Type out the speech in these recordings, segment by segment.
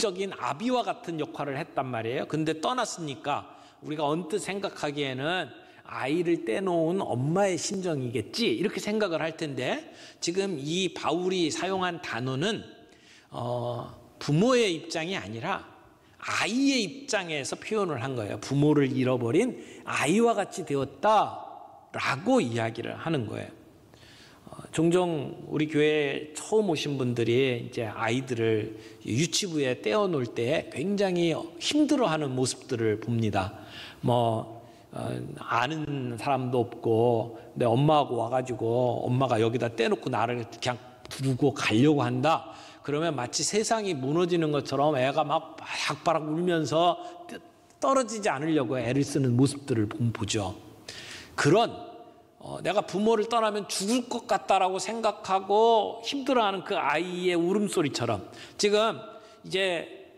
영적인 아비와 같은 역할을 했단 말이에요. 근데 떠났으니까 우리가 언뜻 생각하기에는 아이를 떼놓은 엄마의 심정이겠지 이렇게 생각을 할 텐데, 지금 이 바울이 사용한 단어는 부모의 입장이 아니라 아이의 입장에서 표현을 한 거예요. 부모를 잃어버린 아이와 같이 되었다라고 이야기를 하는 거예요. 종종 우리 교회에 처음 오신 분들이 이제 아이들을 유치부에 떼어놓을 때 굉장히 힘들어하는 모습들을 봅니다. 아는 사람도 없고 내 엄마하고 와가지고 엄마가 여기다 떼놓고 나를 그냥 두고 가려고 한다. 그러면 마치 세상이 무너지는 것처럼 애가 막 바락바락 울면서 떨어지지 않으려고 애를 쓰는 모습들을 보죠. 그런 내가 부모를 떠나면 죽을 것 같다라고 생각하고 힘들어하는 그 아이의 울음소리처럼, 지금 이제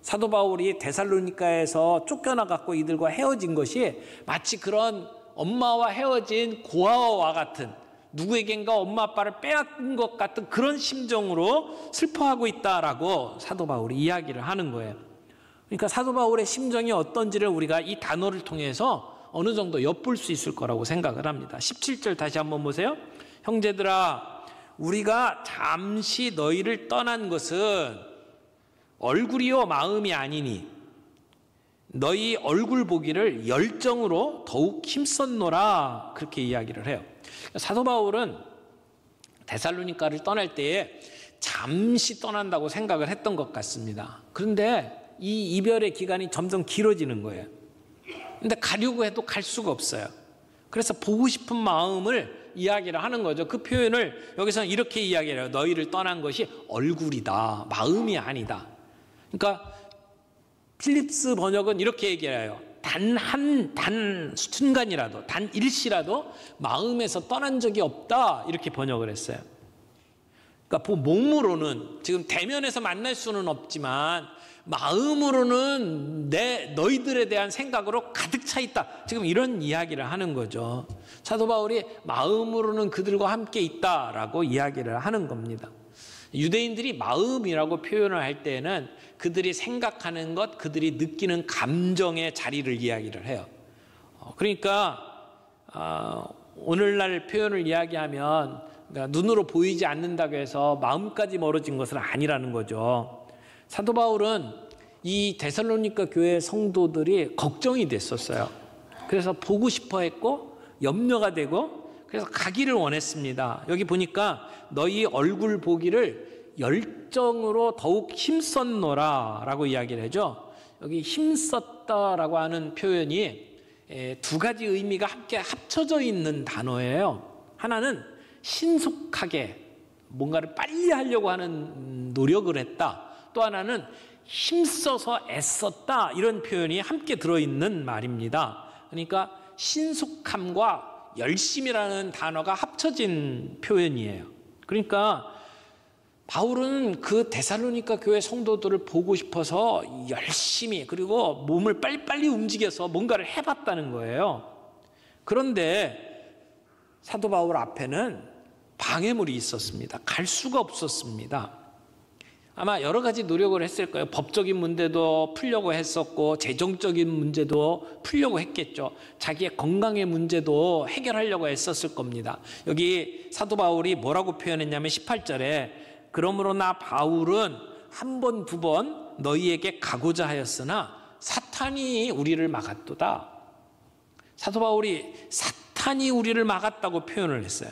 사도 바울이 데살로니가에서 쫓겨나갖고 이들과 헤어진 것이 마치 그런 엄마와 헤어진 고아와 같은, 누구에겐가 엄마 아빠를 빼앗은 것 같은 그런 심정으로 슬퍼하고 있다라고 사도 바울이 이야기를 하는 거예요. 그러니까 사도 바울의 심정이 어떤지를 우리가 이 단어를 통해서 어느 정도 엿볼 수 있을 거라고 생각을 합니다. 17절 다시 한번 보세요. 형제들아, 우리가 잠시 너희를 떠난 것은 얼굴이요 마음이 아니니 너희 얼굴 보기를 열정으로 더욱 힘썼노라, 그렇게 이야기를 해요. 사도 바울은 데살로니가를 떠날 때에 잠시 떠난다고 생각을 했던 것 같습니다. 그런데 이 이별의 기간이 점점 길어지는 거예요. 근데 가려고 해도 갈 수가 없어요. 그래서 보고 싶은 마음을 이야기를 하는 거죠. 그 표현을 여기서는 이렇게 이야기를 해요. 너희를 떠난 것이 얼굴이다, 마음이 아니다. 그러니까 필립스 번역은 이렇게 얘기해요. 단 순간이라도, 단 일시라도 마음에서 떠난 적이 없다, 이렇게 번역을 했어요. 그러니까 몸으로는 지금 대면에서 만날 수는 없지만 마음으로는 너희들에 대한 생각으로 가득 차 있다, 지금 이런 이야기를 하는 거죠. 사도 바울이 마음으로는 그들과 함께 있다라고 이야기를 하는 겁니다. 유대인들이 마음이라고 표현을 할 때는 그들이 생각하는 것, 그들이 느끼는 감정의 자리를 이야기를 해요. 그러니까 오늘날 표현을 이야기하면, 그러니까 눈으로 보이지 않는다고 해서 마음까지 멀어진 것은 아니라는 거죠. 사도 바울은 이 데살로니가 교회 성도들이 걱정이 됐었어요. 그래서 보고 싶어 했고 염려가 되고 그래서 가기를 원했습니다. 여기 보니까 너희 얼굴 보기를 열정으로 더욱 힘썼노라 라고 이야기를 하죠. 여기 힘썼다라고 하는 표현이 두 가지 의미가 함께 합쳐져 있는 단어예요. 하나는 신속하게 뭔가를 빨리 하려고 하는 노력을 했다. 또 하나는 힘써서 애썼다, 이런 표현이 함께 들어있는 말입니다. 그러니까 신속함과 열심이라는 단어가 합쳐진 표현이에요. 그러니까 바울은 그 데살로니가 교회 성도들을 보고 싶어서 열심히, 그리고 몸을 빨리빨리 움직여서 뭔가를 해봤다는 거예요. 그런데 사도 바울 앞에는 방해물이 있었습니다. 갈 수가 없었습니다. 아마 여러 가지 노력을 했을 거예요. 법적인 문제도 풀려고 했었고 재정적인 문제도 풀려고 했겠죠. 자기의 건강의 문제도 해결하려고 했었을 겁니다. 여기 사도 바울이 뭐라고 표현했냐면 18절에 그러므로 나 바울은 한 번, 두 번 너희에게 가고자 하였으나 사탄이 우리를 막았도다. 사도 바울이 사탄이 우리를 막았다고 표현을 했어요.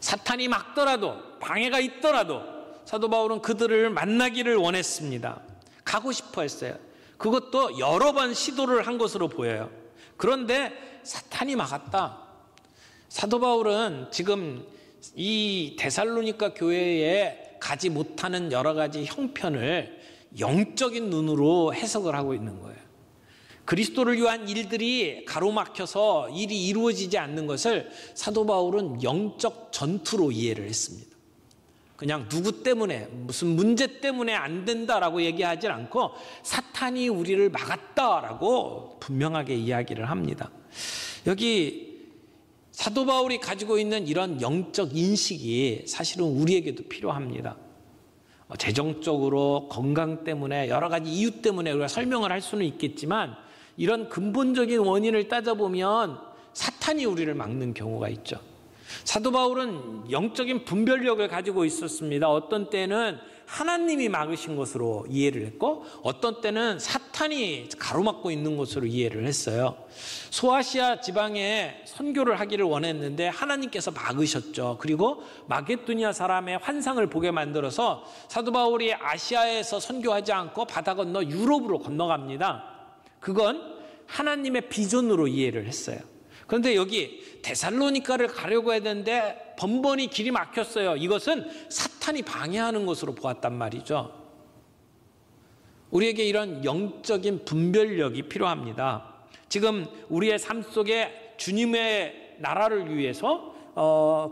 사탄이 막더라도, 방해가 있더라도 사도 바울은 그들을 만나기를 원했습니다. 가고 싶어 했어요. 그것도 여러 번 시도를 한 것으로 보여요. 그런데 사탄이 막았다. 사도 바울은 지금 이 데살로니가 교회에 가지 못하는 여러 가지 형편을 영적인 눈으로 해석을 하고 있는 거예요. 그리스도를 위한 일들이 가로막혀서 일이 이루어지지 않는 것을 사도 바울은 영적 전투로 이해를 했습니다. 그냥 누구 때문에, 무슨 문제 때문에 안 된다라고 얘기하지 않고 사탄이 우리를 막았다라고 분명하게 이야기를 합니다. 여기 사도 바울이 가지고 있는 이런 영적 인식이 사실은 우리에게도 필요합니다. 재정적으로, 건강 때문에, 여러 가지 이유 때문에 우리가 설명을 할 수는 있겠지만 이런 근본적인 원인을 따져보면 사탄이 우리를 막는 경우가 있죠. 사도 바울은 영적인 분별력을 가지고 있었습니다. 어떤 때는 하나님이 막으신 것으로 이해를 했고 어떤 때는 사탄이 가로막고 있는 것으로 이해를 했어요. 소아시아 지방에 선교를 하기를 원했는데 하나님께서 막으셨죠. 그리고 마게도니아 사람의 환상을 보게 만들어서 사도 바울이 아시아에서 선교하지 않고 바다 건너 유럽으로 건너갑니다. 그건 하나님의 비전으로 이해를 했어요. 그런데 여기 데살로니가를 가려고 했는데 번번이 길이 막혔어요. 이것은 사탄이 방해하는 것으로 보았단 말이죠. 우리에게 이런 영적인 분별력이 필요합니다. 지금 우리의 삶 속에 주님의 나라를 위해서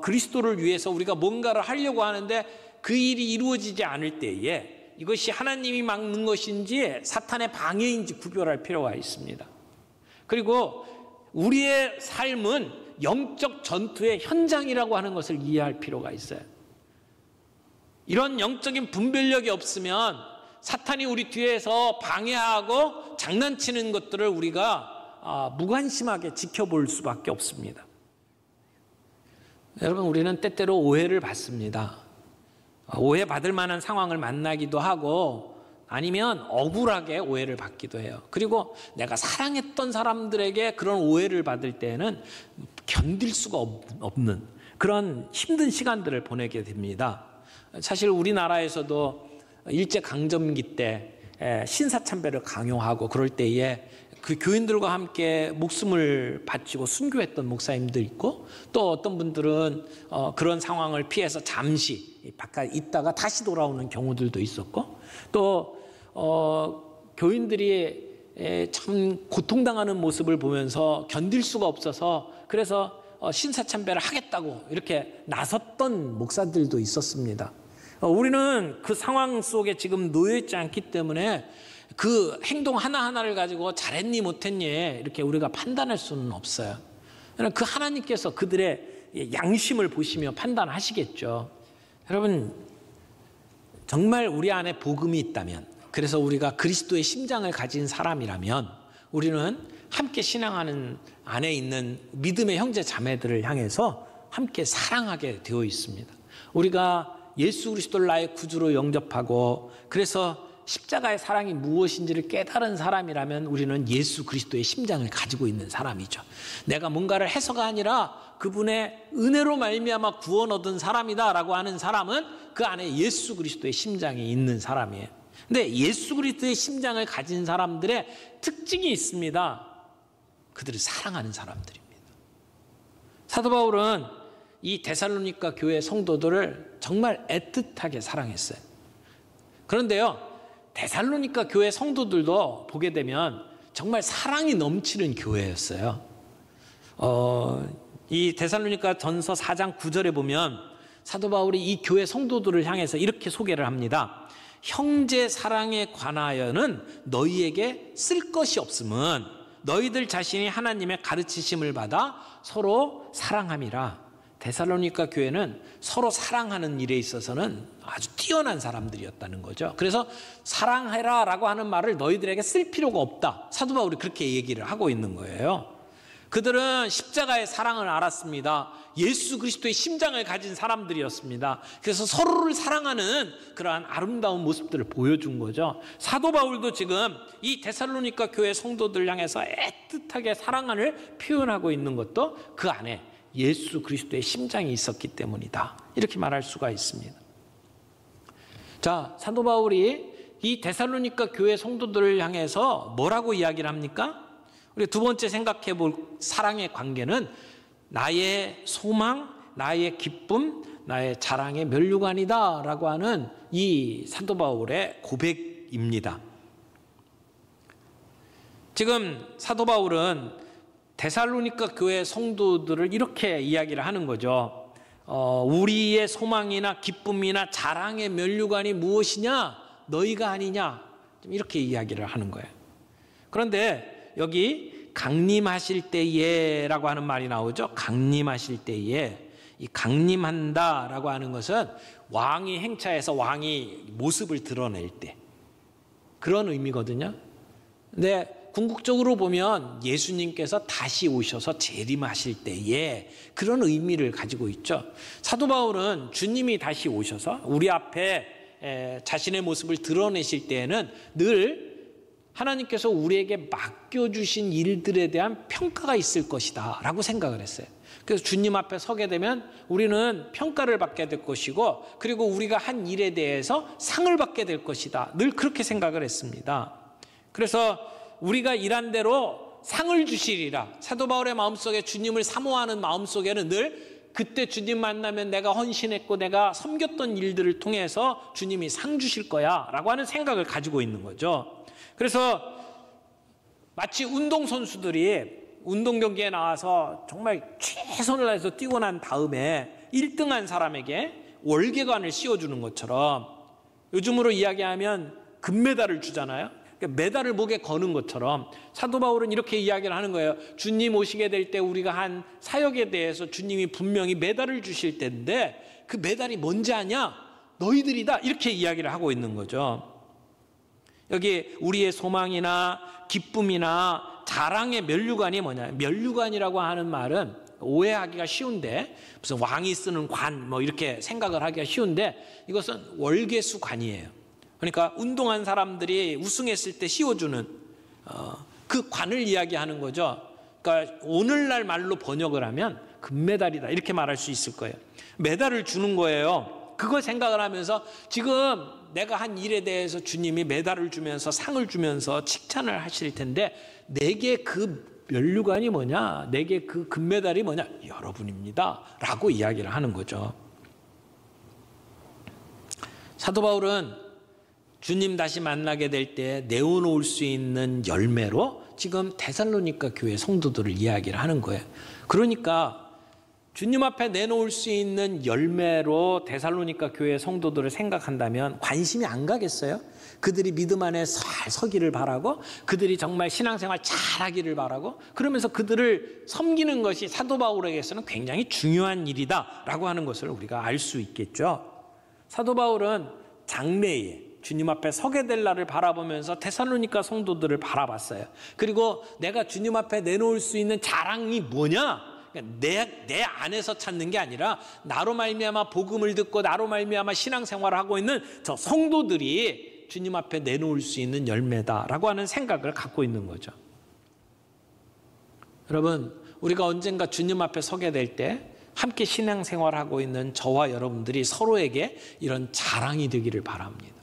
그리스도를 위해서 우리가 뭔가를 하려고 하는데 그 일이 이루어지지 않을 때에 이것이 하나님이 막는 것인지 사탄의 방해인지 구별할 필요가 있습니다. 그리고 우리의 삶은 영적 전투의 현장이라고 하는 것을 이해할 필요가 있어요. 이런 영적인 분별력이 없으면 사탄이 우리 뒤에서 방해하고 장난치는 것들을 우리가 무관심하게 지켜볼 수밖에 없습니다. 여러분, 우리는 때때로 오해를 받습니다. 오해받을 만한 상황을 만나기도 하고 아니면 억울하게 오해를 받기도 해요. 그리고 내가 사랑했던 사람들에게 그런 오해를 받을 때는 견딜 수가 없는 그런 힘든 시간들을 보내게 됩니다. 사실 우리나라에서도 일제강점기 때 신사참배를 강요하고 그럴 때에 그 교인들과 함께 목숨을 바치고 순교했던 목사님들 있고 또 어떤 분들은 그런 상황을 피해서 잠시 바깥에 있다가 다시 돌아오는 경우들도 있었고 또 교인들이 참 고통당하는 모습을 보면서 견딜 수가 없어서 그래서 신사참배를 하겠다고 이렇게 나섰던 목사들도 있었습니다. 우리는 그 상황 속에 지금 놓여 있지 않기 때문에 그 행동 하나하나를 가지고 잘했니 못했니 이렇게 우리가 판단할 수는 없어요. 그 하나님께서 그들의 양심을 보시며 판단하시겠죠. 여러분, 정말 우리 안에 복음이 있다면, 그래서 우리가 그리스도의 심장을 가진 사람이라면 우리는 함께 신앙하는 안에 있는 믿음의 형제 자매들을 향해서 함께 사랑하게 되어 있습니다. 우리가 예수 그리스도를 나의 구주로 영접하고 그래서 십자가의 사랑이 무엇인지를 깨달은 사람이라면 우리는 예수 그리스도의 심장을 가지고 있는 사람이죠. 내가 뭔가를 해서가 아니라 그분의 은혜로 말미암아 구원 얻은 사람이다라고 하는 사람은 그 안에 예수 그리스도의 심장이 있는 사람이에요. 근데 예수 그리스도의 심장을 가진 사람들의 특징이 있습니다. 그들을 사랑하는 사람들입니다. 사도 바울은 이 데살로니가 교회 성도들을 정말 애틋하게 사랑했어요. 그런데요, 데살로니가 교회 성도들도 보게 되면 정말 사랑이 넘치는 교회였어요. 이 데살로니가 전서 4장 9절에 보면 사도 바울이 이 교회 성도들을 향해서 이렇게 소개를 합니다. 형제 사랑에 관하여는 너희에게 쓸 것이 없음은 너희들 자신이 하나님의 가르치심을 받아 서로 사랑함이라. 데살로니가 교회는 서로 사랑하는 일에 있어서는 아주 뛰어난 사람들이었다는 거죠. 그래서 사랑해라 라고 하는 말을 너희들에게 쓸 필요가 없다. 사도 바울이 그렇게 얘기를 하고 있는 거예요. 그들은 십자가의 사랑을 알았습니다. 예수 그리스도의 심장을 가진 사람들이었습니다. 그래서 서로를 사랑하는 그러한 아름다운 모습들을 보여준 거죠. 사도 바울도 지금 이 데살로니가 교회 성도들 향해서 애틋하게 사랑을 표현하고 있는 것도 그 안에 예수 그리스도의 심장이 있었기 때문이다. 이렇게 말할 수가 있습니다. 자, 사도 바울이 이 데살로니가 교회 성도들을 향해서 뭐라고 이야기를 합니까? 우리 두 번째 생각해 볼 사랑의 관계는 나의 소망, 나의 기쁨, 나의 자랑의 면류관이다 라고 하는 이 사도 바울의 고백입니다. 지금 사도 바울은 데살로니가 교회 성도들을 이렇게 이야기를 하는 거죠. 우리의 소망이나 기쁨이나 자랑의 면류관이 무엇이냐? 너희가 아니냐? 이렇게 이야기를 하는 거예요. 그런데 여기 강림하실 때에 라고 하는 말이 나오죠. 강림하실 때에, 이 강림한다라고 하는 것은 왕이 행차해서 왕이 모습을 드러낼 때 그런 의미거든요. 근데 궁극적으로 보면 예수님께서 다시 오셔서 재림하실 때에 그런 의미를 가지고 있죠. 사도 바울은 주님이 다시 오셔서 우리 앞에 자신의 모습을 드러내실 때에는 늘 하나님께서 우리에게 맡겨주신 일들에 대한 평가가 있을 것이다 라고 생각을 했어요. 그래서 주님 앞에 서게 되면 우리는 평가를 받게 될 것이고, 그리고 우리가 한 일에 대해서 상을 받게 될 것이다, 늘 그렇게 생각을 했습니다. 그래서 우리가 일한 대로 상을 주시리라. 사도 바울의 마음속에 주님을 사모하는 마음속에는 늘 그때 주님 만나면 내가 헌신했고 내가 섬겼던 일들을 통해서 주님이 상 주실 거야 라고 하는 생각을 가지고 있는 거죠. 그래서 마치 운동선수들이 운동 경기에 나와서 정말 최선을 다해서 뛰고 난 다음에 1등한 사람에게 월계관을 씌워주는 것처럼, 요즘으로 이야기하면 금메달을 주잖아요. 메달을 목에 거는 것처럼 사도 바울은 이렇게 이야기를 하는 거예요. 주님 오시게 될 때 우리가 한 사역에 대해서 주님이 분명히 메달을 주실 텐데 그 메달이 뭔지 아냐? 너희들이다, 이렇게 이야기를 하고 있는 거죠. 여기 우리의 소망이나 기쁨이나 자랑의 면류관이 뭐냐? 면류관이라고 하는 말은 오해하기가 쉬운데, 무슨 왕이 쓰는 관 뭐 이렇게 생각을 하기가 쉬운데, 이것은 월계수관이에요. 그러니까 운동한 사람들이 우승했을 때 씌워주는 그 관을 이야기하는 거죠. 그러니까 오늘날 말로 번역을 하면 금메달이다, 이렇게 말할 수 있을 거예요. 메달을 주는 거예요. 그걸 생각을 하면서 지금 내가 한 일에 대해서 주님이 메달을 주면서 상을 주면서 칭찬을 하실 텐데, 내게 그 면류관이 뭐냐, 내게 그 금메달이 뭐냐, 여러분입니다 라고 이야기를 하는 거죠. 사도 바울은 주님 다시 만나게 될 때 내어놓을 수 있는 열매로 지금 데살로니가 교회 성도들을 이야기를 하는 거예요. 그러니까 주님 앞에 내놓을 수 있는 열매로 데살로니가 교회 성도들을 생각한다면 관심이 안 가겠어요? 그들이 믿음 안에 잘 서기를 바라고, 그들이 정말 신앙생활 잘하기를 바라고, 그러면서 그들을 섬기는 것이 사도 바울에게서는 굉장히 중요한 일이다라고 하는 것을 우리가 알 수 있겠죠. 사도 바울은 장래에 주님 앞에 서게 될 날을 바라보면서 데살로니가 성도들을 바라봤어요. 그리고 내가 주님 앞에 내놓을 수 있는 자랑이 뭐냐? 내 안에서 찾는 게 아니라 나로 말미암아 복음을 듣고 나로 말미암아 신앙생활을 하고 있는 저 성도들이 주님 앞에 내놓을 수 있는 열매다라고 하는 생각을 갖고 있는 거죠. 여러분, 우리가 언젠가 주님 앞에 서게 될 때 함께 신앙생활하고 있는 저와 여러분들이 서로에게 이런 자랑이 되기를 바랍니다.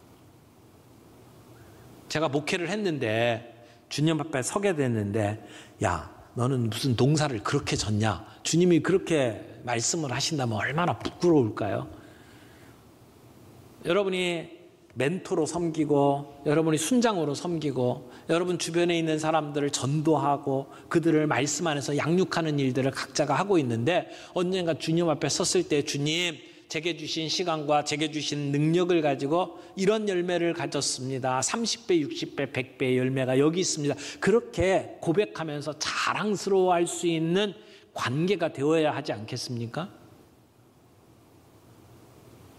제가 목회를 했는데 주님 앞에 서게 됐는데, 야, 너는 무슨 농사를 그렇게 졌냐? 주님이 그렇게 말씀을 하신다면 얼마나 부끄러울까요? 여러분이 멘토로 섬기고, 여러분이 순장으로 섬기고, 여러분 주변에 있는 사람들을 전도하고 그들을 말씀 안에서 양육하는 일들을 각자가 하고 있는데, 언젠가 주님 앞에 섰을 때 주님, 제게 주신 시간과 제게 주신 능력을 가지고 이런 열매를 가졌습니다. 30배, 60배, 100배의 열매가 여기 있습니다. 그렇게 고백하면서 자랑스러워할 수 있는 관계가 되어야 하지 않겠습니까?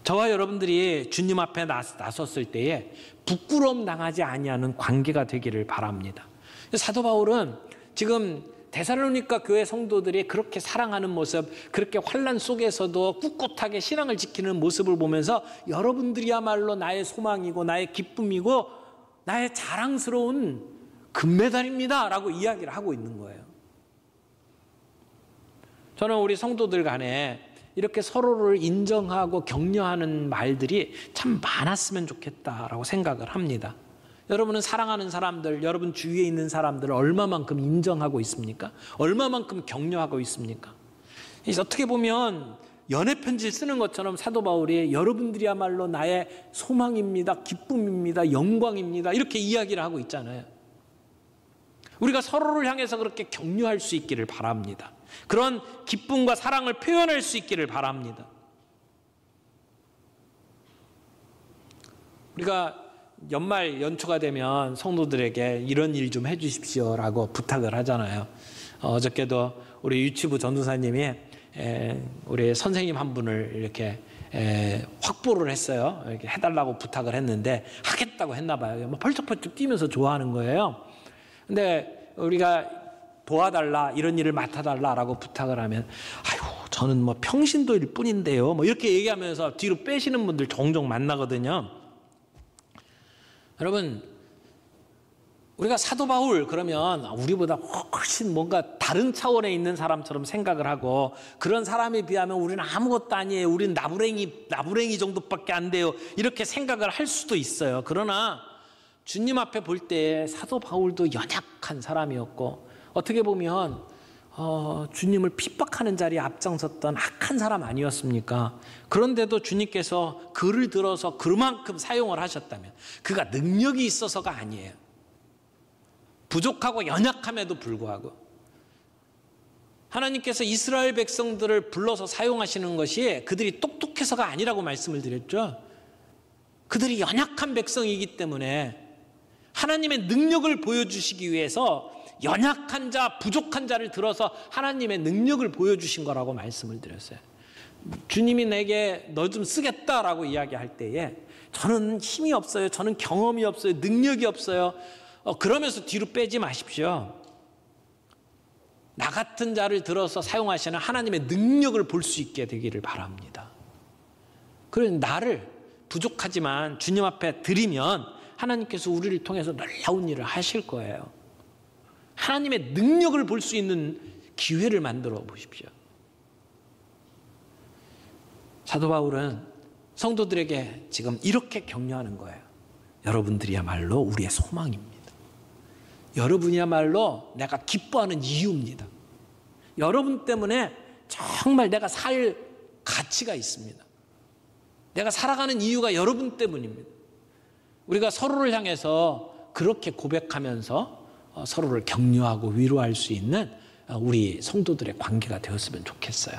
저와 여러분들이 주님 앞에 나섰을 때에 부끄러움 당하지 아니하는 관계가 되기를 바랍니다. 사도 바울은 지금 데살로니가 교회 성도들이 그렇게 사랑하는 모습, 그렇게 환난 속에서도 꿋꿋하게 신앙을 지키는 모습을 보면서 여러분들이야말로 나의 소망이고 나의 기쁨이고 나의 자랑스러운 금메달입니다 라고 이야기를 하고 있는 거예요. 저는 우리 성도들 간에 이렇게 서로를 인정하고 격려하는 말들이 참 많았으면 좋겠다라고 생각을 합니다. 여러분은 사랑하는 사람들, 여러분 주위에 있는 사람들을 얼마만큼 인정하고 있습니까? 얼마만큼 격려하고 있습니까? 어떻게 보면 연애 편지를 쓰는 것처럼 사도 바울이 여러분들이야말로 나의 소망입니다, 기쁨입니다, 영광입니다, 이렇게 이야기를 하고 있잖아요. 우리가 서로를 향해서 그렇게 격려할 수 있기를 바랍니다. 그런 기쁨과 사랑을 표현할 수 있기를 바랍니다. 우리가 연말 연초가 되면 성도들에게 이런 일 좀 해주십시오라고 부탁을 하잖아요. 어저께도 우리 유치부 전도사님이 우리 선생님 한 분을 이렇게 확보를 했어요. 이렇게 해달라고 부탁을 했는데 하겠다고 했나 봐요. 뭐 펄쩍펄쩍 뛰면서 좋아하는 거예요. 근데 우리가 도와달라, 이런 일을 맡아달라라고 부탁을 하면 아이고 저는 뭐 평신도일 뿐인데요, 뭐 이렇게 얘기하면서 뒤로 빼시는 분들 종종 만나거든요. 여러분, 우리가 사도 바울 그러면 우리보다 훨씬 뭔가 다른 차원에 있는 사람처럼 생각을 하고, 그런 사람에 비하면 우리는 아무것도 아니에요, 우리는 나부랭이 정도밖에 안 돼요, 이렇게 생각을 할 수도 있어요. 그러나 주님 앞에 볼 때 사도 바울도 연약한 사람이었고, 어떻게 보면 주님을 핍박하는 자리에 앞장섰던 악한 사람 아니었습니까? 그런데도 주님께서 그를 들어서 그만큼 사용을 하셨다면 그가 능력이 있어서가 아니에요. 부족하고 연약함에도 불구하고 하나님께서 이스라엘 백성들을 불러서 사용하시는 것이 그들이 똑똑해서가 아니라고 말씀을 드렸죠. 그들이 연약한 백성이기 때문에 하나님의 능력을 보여주시기 위해서 연약한 자, 부족한 자를 들어서 하나님의 능력을 보여주신 거라고 말씀을 드렸어요. 주님이 내게 너 좀 쓰겠다라고 이야기할 때에 저는 힘이 없어요, 저는 경험이 없어요, 능력이 없어요, 그러면서 뒤로 빼지 마십시오. 나 같은 자를 들어서 사용하시는 하나님의 능력을 볼 수 있게 되기를 바랍니다. 그래서 나를 부족하지만 주님 앞에 드리면 하나님께서 우리를 통해서 놀라운 일을 하실 거예요. 하나님의 능력을 볼 수 있는 기회를 만들어 보십시오. 사도 바울은 성도들에게 지금 이렇게 격려하는 거예요. 여러분들이야말로 우리의 소망입니다. 여러분이야말로 내가 기뻐하는 이유입니다. 여러분 때문에 정말 내가 살 가치가 있습니다. 내가 살아가는 이유가 여러분 때문입니다. 우리가 서로를 향해서 그렇게 고백하면서 서로를 격려하고 위로할 수 있는 우리 성도들의 관계가 되었으면 좋겠어요.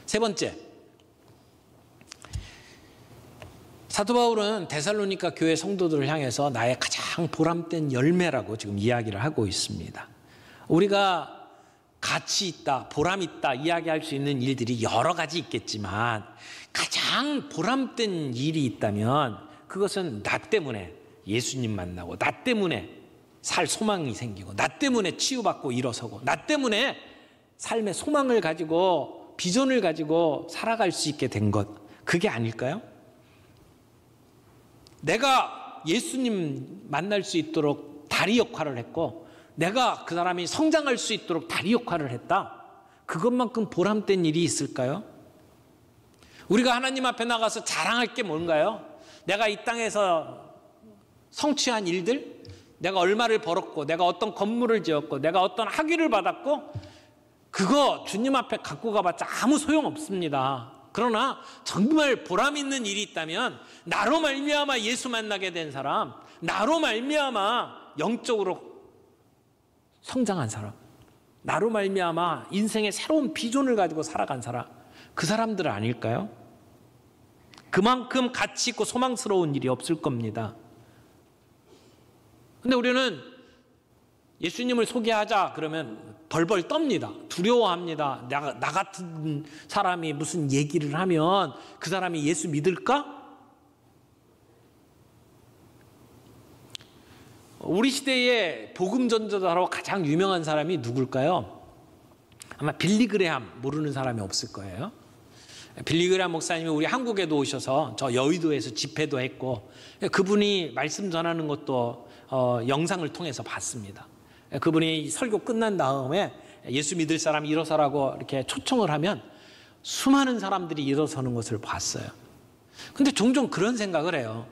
세 번째, 사도 바울은 데살로니가 교회 성도들을 향해서 나의 가장 보람된 열매라고 지금 이야기를 하고 있습니다. 우리가 가치 있다, 보람 있다 이야기할 수 있는 일들이 여러 가지 있겠지만 가장 보람된 일이 있다면 그것은 나 때문에 예수님 만나고, 나 때문에 살 소망이 생기고, 나 때문에 치유받고 일어서고, 나 때문에 삶의 소망을 가지고 비전을 가지고 살아갈 수 있게 된 것, 그게 아닐까요? 내가 예수님 만날 수 있도록 다리 역할을 했고, 내가 그 사람이 성장할 수 있도록 다리 역할을 했다, 그것만큼 보람된 일이 있을까요? 우리가 하나님 앞에 나가서 자랑할 게 뭔가요? 내가 이 땅에서 성취한 일들, 내가 얼마를 벌었고, 내가 어떤 건물을 지었고, 내가 어떤 학위를 받았고, 그거 주님 앞에 갖고 가봤자 아무 소용없습니다. 그러나 정말 보람 있는 일이 있다면 나로 말미암아 예수 만나게 된 사람, 나로 말미암아 영적으로 성장한 사람, 나로 말미암아 인생의 새로운 비전을 가지고 살아간 사람, 그 사람들 아닐까요? 그만큼 가치 있고 소망스러운 일이 없을 겁니다. 근데 우리는 예수님을 소개하자 그러면 벌벌 떱니다. 두려워합니다. 나 같은 사람이 무슨 얘기를 하면 그 사람이 예수 믿을까? 우리 시대의 복음 전도자로 가장 유명한 사람이 누굴까요? 아마 빌리 그레함 모르는 사람이 없을 거예요. 빌리 그레함 목사님이 우리 한국에도 오셔서 저 여의도에서 집회도 했고, 그분이 말씀 전하는 것도 영상을 통해서 봤습니다. 그분이 설교 끝난 다음에 예수 믿을 사람 일어서라고 이렇게 초청을 하면 수많은 사람들이 일어서는 것을 봤어요. 근데 종종 그런 생각을 해요.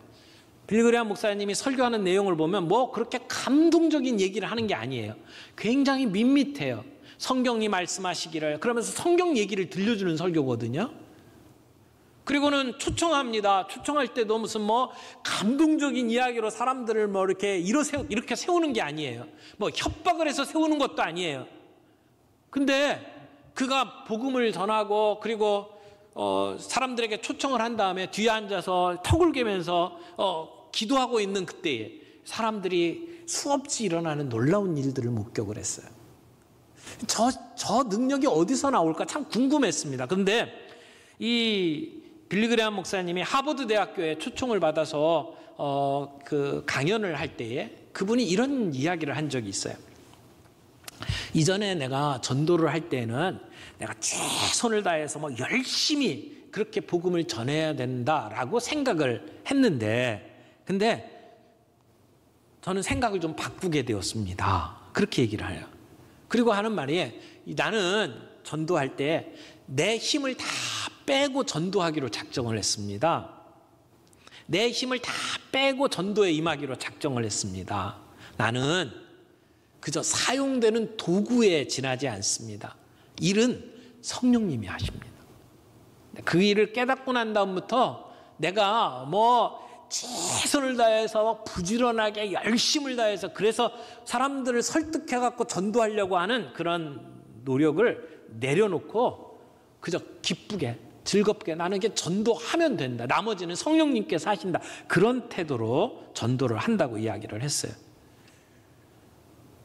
빌리 그레함 목사님이 설교하는 내용을 보면 뭐 그렇게 감동적인 얘기를 하는 게 아니에요. 굉장히 밋밋해요. 성경이 말씀하시기를, 그러면서 성경 얘기를 들려주는 설교거든요. 그리고는 초청합니다. 초청할 때도 무슨 뭐 감동적인 이야기로 사람들을 뭐 이렇게 세우는 게 아니에요. 뭐 협박을 해서 세우는 것도 아니에요. 근데 그가 복음을 전하고, 그리고 사람들에게 초청을 한 다음에 뒤에 앉아서 턱을 개면서 기도하고 있는 그때에 사람들이 수없이 일어나는 놀라운 일들을 목격을 했어요. 저 능력이 어디서 나올까 참 궁금했습니다. 그런데 이 빌리 그레이엄 목사님이 하버드 대학교에 초청을 받아서 그 강연을 할 때에 그분이 이런 이야기를 한 적이 있어요. 이전에 내가 전도를 할 때는 내가 최선을 다해서 뭐 열심히 그렇게 복음을 전해야 된다라고 생각을 했는데, 근데 저는 생각을 좀 바꾸게 되었습니다. 그렇게 얘기를 해요. 그리고 하는 말이, 나는 전도할 때 내 힘을 다 빼고 전도하기로 작정을 했습니다. 내 힘을 다 빼고 전도에 임하기로 작정을 했습니다. 나는 그저 사용되는 도구에 지나지 않습니다. 일은 성령님이 하십니다. 그 일을 깨닫고 난 다음부터 내가 뭐 최선을 다해서 부지런하게 열심을 다해서 그래서 사람들을 설득해갖고 전도하려고 하는 그런 노력을 내려놓고 그저 기쁘게 즐겁게 나는 이게 전도하면 된다. 나머지는 성령님께서 하신다. 그런 태도로 전도를 한다고 이야기를 했어요.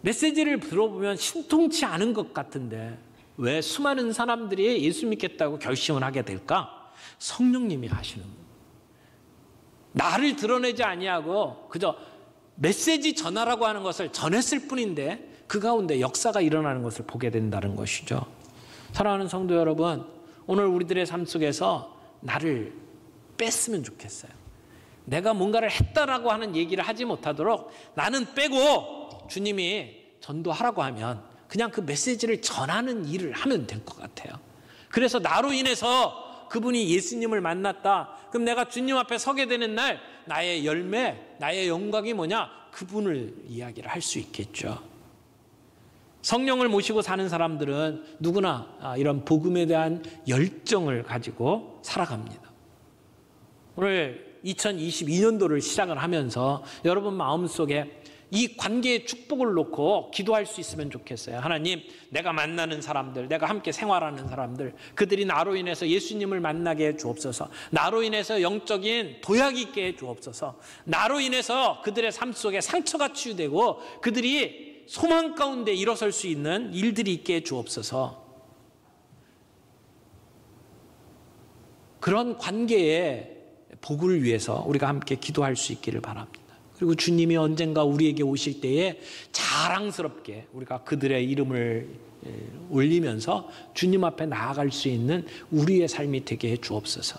메시지를 들어보면 신통치 않은 것 같은데 왜 수많은 사람들이 예수 믿겠다고 결심을 하게 될까? 성령님이 하시는 거예요. 나를 드러내지 아니하고 그저 메시지 전하라고 하는 것을 전했을 뿐인데 그 가운데 역사가 일어나는 것을 보게 된다는 것이죠. 사랑하는 성도 여러분, 오늘 우리들의 삶 속에서 나를 뺐으면 좋겠어요. 내가 뭔가를 했다라고 하는 얘기를 하지 못하도록 나는 빼고 주님이 전도하라고 하면 그냥 그 메시지를 전하는 일을 하면 될 것 같아요. 그래서 나로 인해서 그분이 예수님을 만났다. 그럼 내가 주님 앞에 서게 되는 날 나의 열매, 나의 영광이 뭐냐? 그분을 이야기를 할 수 있겠죠. 성령을 모시고 사는 사람들은 누구나 이런 복음에 대한 열정을 가지고 살아갑니다. 오늘 2022년도를 시작을 하면서 여러분 마음속에 이 관계의 축복을 놓고 기도할 수 있으면 좋겠어요. 하나님, 내가 만나는 사람들, 내가 함께 생활하는 사람들, 그들이 나로 인해서 예수님을 만나게 해 주옵소서. 나로 인해서 영적인 도약이 있게 해 주옵소서. 나로 인해서 그들의 삶 속에 상처가 치유되고 그들이 소망 가운데 일어설 수 있는 일들이 있게 해 주옵소서. 그런 관계의 복을 위해서 우리가 함께 기도할 수 있기를 바랍니다. 그리고 주님이 언젠가 우리에게 오실 때에 자랑스럽게 우리가 그들의 이름을 올리면서 주님 앞에 나아갈 수 있는 우리의 삶이 되게 해 주옵소서.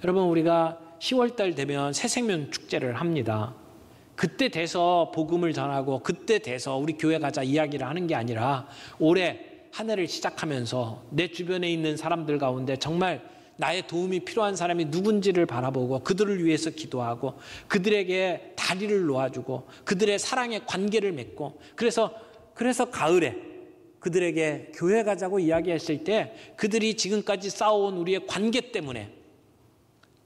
여러분, 우리가 10월달 되면 새생명 축제를 합니다. 그때 돼서 복음을 전하고 그때 돼서 우리 교회 가자 이야기를 하는 게 아니라 올해 한 해를 시작하면서 내 주변에 있는 사람들 가운데 정말 나의 도움이 필요한 사람이 누군지를 바라보고 그들을 위해서 기도하고 그들에게 다리를 놓아주고 그들의 사랑의 관계를 맺고 그래서 가을에 그들에게 교회 가자고 이야기했을 때 그들이 지금까지 쌓아온 우리의 관계 때문에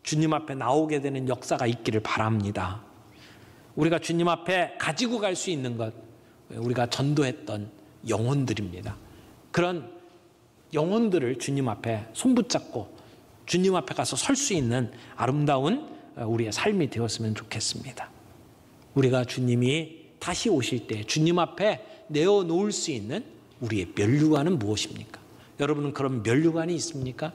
주님 앞에 나오게 되는 역사가 있기를 바랍니다. 우리가 주님 앞에 가지고 갈 수 있는 것, 우리가 전도했던 영혼들입니다. 그런 영혼들을 주님 앞에 손붙잡고 주님 앞에 가서 설 수 있는 아름다운 우리의 삶이 되었으면 좋겠습니다. 우리가 주님이 다시 오실 때 주님 앞에 내어놓을 수 있는 우리의 면류관은 무엇입니까? 여러분은 그런 면류관이 있습니까?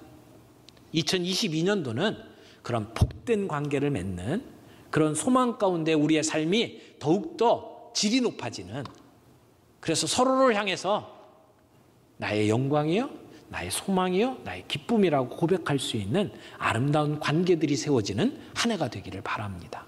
2022년도는 그런 복된 관계를 맺는 그런 소망 가운데 우리의 삶이 더욱더 질이 높아지는, 그래서 서로를 향해서 나의 영광이요, 나의 소망이요, 나의 기쁨이라고 고백할 수 있는 아름다운 관계들이 세워지는 한 해가 되기를 바랍니다.